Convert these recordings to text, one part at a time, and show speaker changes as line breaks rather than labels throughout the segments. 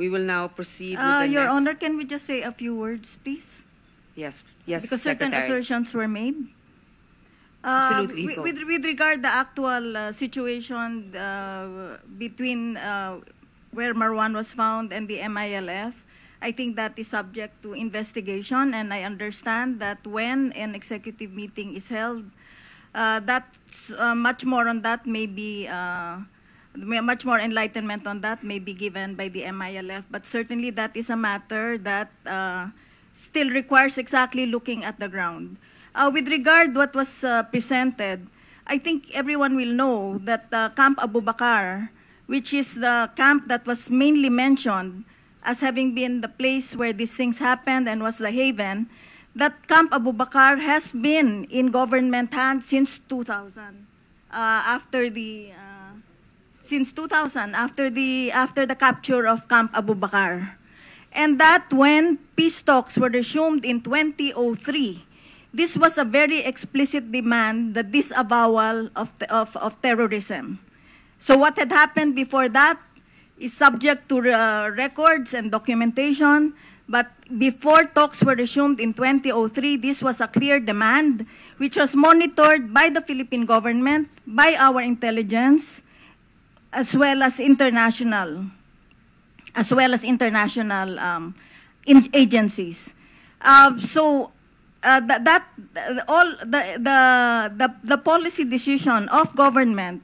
We will now proceed with the
Your
next.
Honor, can we just say a few words, please?
Yes, yes,
Because certain
Secretary.
assertions were made.
Absolutely.
With regard the actual situation between where Marwan was found and the MILF, I think that is subject to investigation, and I understand that when an executive meeting is held, that's much more on that may be much more enlightenment on that may be given by the MILF, but certainly that is a matter that still requires exactly looking at the ground. With regard what was presented, I think everyone will know that Camp Abu Bakar, which is the camp that was mainly mentioned as having been the place where these things happened and was the haven, that Camp Abu Bakar has been in government hands since 2000. After the capture of Camp Abu Bakar, and that when peace talks were resumed in 2003, this was a very explicit demand, the disavowal of terrorism. So what had happened before that is subject to records and documentation, but before talks were resumed in 2003, this was a clear demand which was monitored by the Philippine government, by our intelligence, as well as international agencies. The policy decision of government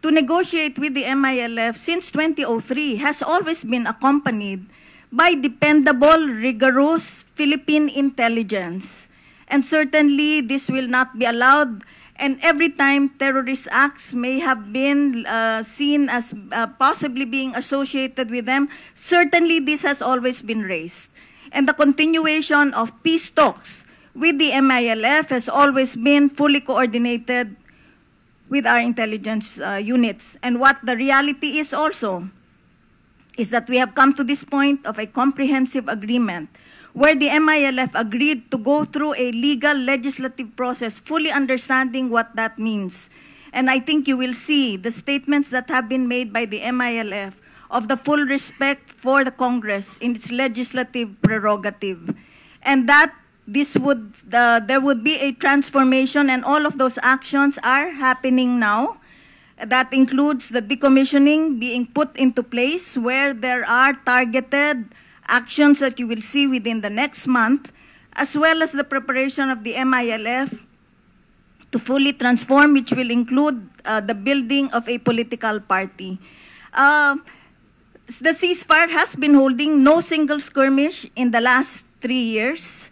to negotiate with the MILF since 2003 has always been accompanied by dependable, rigorous Philippine intelligence. And certainly this will not be allowed. And every time terrorist acts may have been seen as possibly being associated with them, certainly this has always been raised. And the continuation of peace talks with the MILF has always been fully coordinated with our intelligence units. And what the reality is also is that we have come to this point of a comprehensive agreement where the MILF agreed to go through a legal legislative process, fully understanding what that means. And I think you will see the statements that have been made by the MILF of the full respect for the Congress in its legislative prerogative. And that there would be a transformation, and all of those actions are happening now. That includes the decommissioning being put into place, where there are targeted actions that you will see within the next month, as well as the preparation of the MILF to fully transform, which will include the building of a political party. The ceasefire has been holding no single skirmish in the last 3 years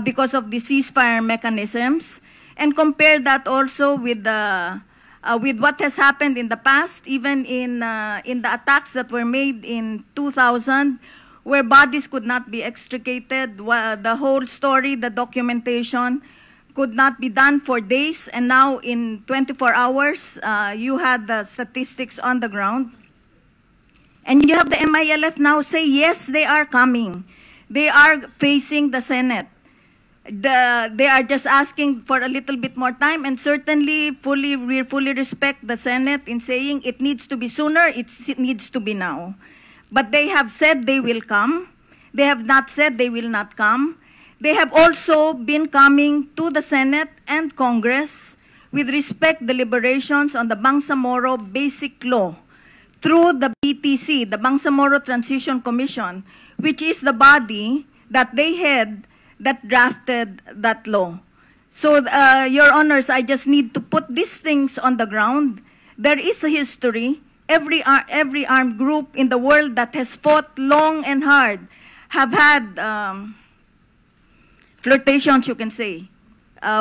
because of the ceasefire mechanisms, and compare that also with what has happened in the past, even in the attacks that were made in 2000, where bodies could not be extricated. The whole story, the documentation, could not be done for days, and now in 24 hours, you had the statistics on the ground. And you have the MILF now say, yes, they are coming. They are facing the Senate. They are just asking for a little bit more time, and certainly we fully respect the Senate in saying it needs to be sooner, it needs to be now. But they have said they will come. They have not said they will not come. They have also been coming to the Senate and Congress with respect deliberations on the Bangsamoro Basic Law through the BTC, the Bangsamoro Transition Commission, which is the body that they had that drafted that law. So, Your Honors, I just need to put these things on the ground. There is a history. Every armed group in the world that has fought long and hard have had flirtations, you can say,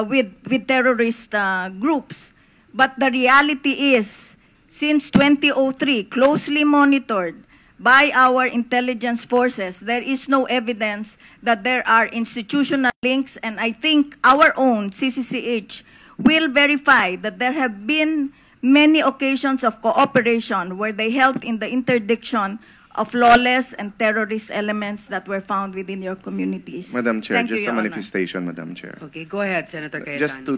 with terrorist groups. But the reality is, since 2003, closely monitored by our intelligence forces, there is no evidence that there are institutional links, and I think our own CCCH will verify that there have been many occasions of cooperation where they helped in the interdiction of lawless and terrorist elements that were found within your communities.
Madam Chair,
Thank you,
just
Your
a
Honor.
manifestation, Madam Chair.
Okay, go ahead, Senator Cayetano.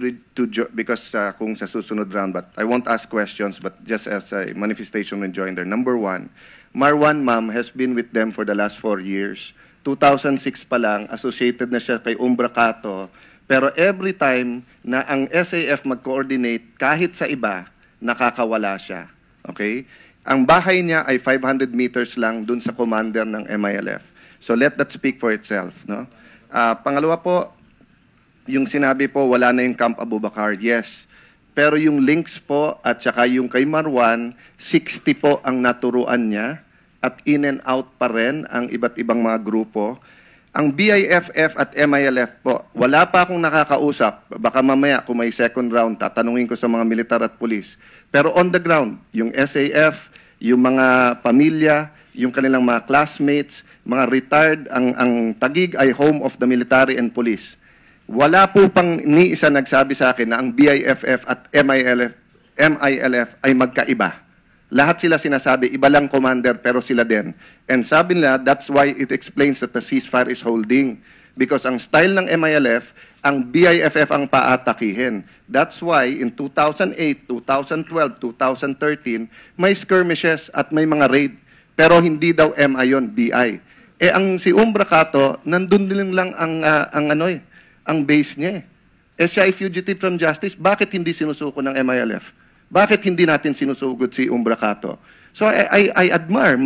Just because kung sa susunod round, but I won't ask questions, but just as a manifestation and join there. Number one, Marwan Ma'am has been with them for the last 4 years. 2006 pa lang, associated na siya kay Umbra Cato. Pero every time na ang SAF mag-coordinate, kahit sa iba, nakakawala siya. Okay? Ang bahay niya ay 500 meters lang dun sa commander ng MILF. So let that speak for itself. No? Pangalawa po, yung sinabi po, wala na yung Camp Abubakar. Yes. Pero yung links po at saka yung kay Marwan, 60 po ang naturuan niya at in and out pa rin ang iba't ibang mga grupo. Ang BIFF at MILF po, wala pa akong nakakausap. Baka mamaya kung may second round, tatanungin ko sa mga militar at pulis. Pero on the ground, yung SAF, yung mga pamilya, yung kanilang mga classmates, mga retired, ang Taguig ay home of the military and police. Wala po pang ni isa nagsabi sa akin na ang BIFF at MILF ay magkaiba. Lahat sila sinasabi, iba lang commander pero sila din. And sabi nila, that's why it explains that the ceasefire is holding. Because ang style ng MILF, ang BIFF ang paatakihin. That's why in 2008, 2012, 2013, may skirmishes at may mga raid. Pero hindi daw MI yun, BI. Eh ang si Umbra Cato, nandun din lang ang base niya eh. Eh siya ay fugitive from justice, bakit hindi sinusuko ng MILF? Bakit hindi natin sinusugod si Umbra Cato? So I admire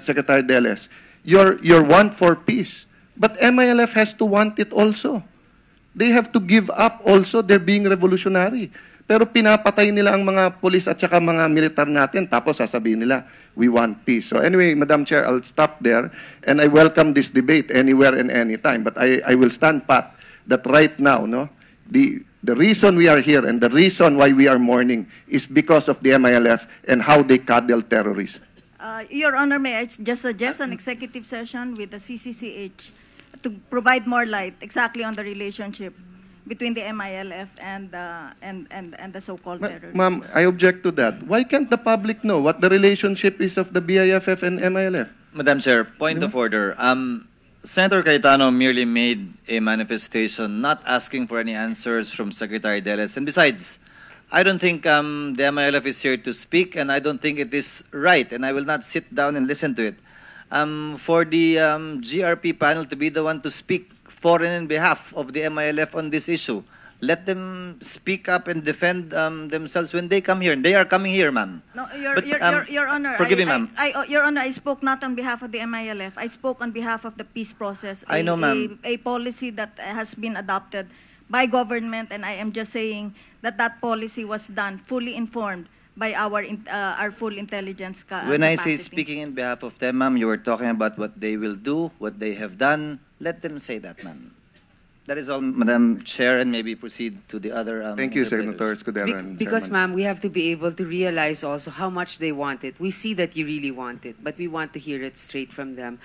Secretary Deles, your want for peace. But MILF has to want it also. They have to give up also their being revolutionary. Pero pinapatay nila ang mga pulis at saka mga militar natin, tapos sasabihin nila, we want peace. So anyway, Madam Chair, I'll stop there, and I welcome this debate anywhere and anytime. But I will stand pat that right now, no, the reason we are here and the reason why we are mourning is because of the MILF and how they cuddle terrorists.
Your Honor, may I just suggest an executive session with the CCCH to provide more light exactly on the relationship between the MILF and the so-called terrorists.
Ma'am, I object to that. Why can't the public know what the relationship is of the BIFF and MILF?
Madam Chair, point of order. Senator Cayetano merely made a manifestation not asking for any answers from Secretary Deles. And besides, I don't think the MILF is here to speak, and I don't think it is right, and I will not sit down and listen to it. For the GRP panel to be the one to speak for and in behalf of the MILF on this issue, let them speak up and defend themselves when they come here. And they are coming here, ma'am.
No, Your Honor,
forgive me, ma'am.
Your Honor, I spoke not on behalf of the MILF. I spoke on behalf of the peace process.
I know, ma'am.
A policy that has been adopted by government, and I am just saying that that policy was done fully informed by our full intelligence
When I
capacity.
say speaking in behalf of them, ma'am, you were talking about what they will do, what they have done. Let them say that, ma'am. That is all, Madam Chair, and maybe proceed to the other.
Thank you,
interpreters.
Senator Escudero. and
Because,
Chairman.
ma'am, we have to be able to realize also how much they want it. We see that you really want it, but we want to hear it straight from them.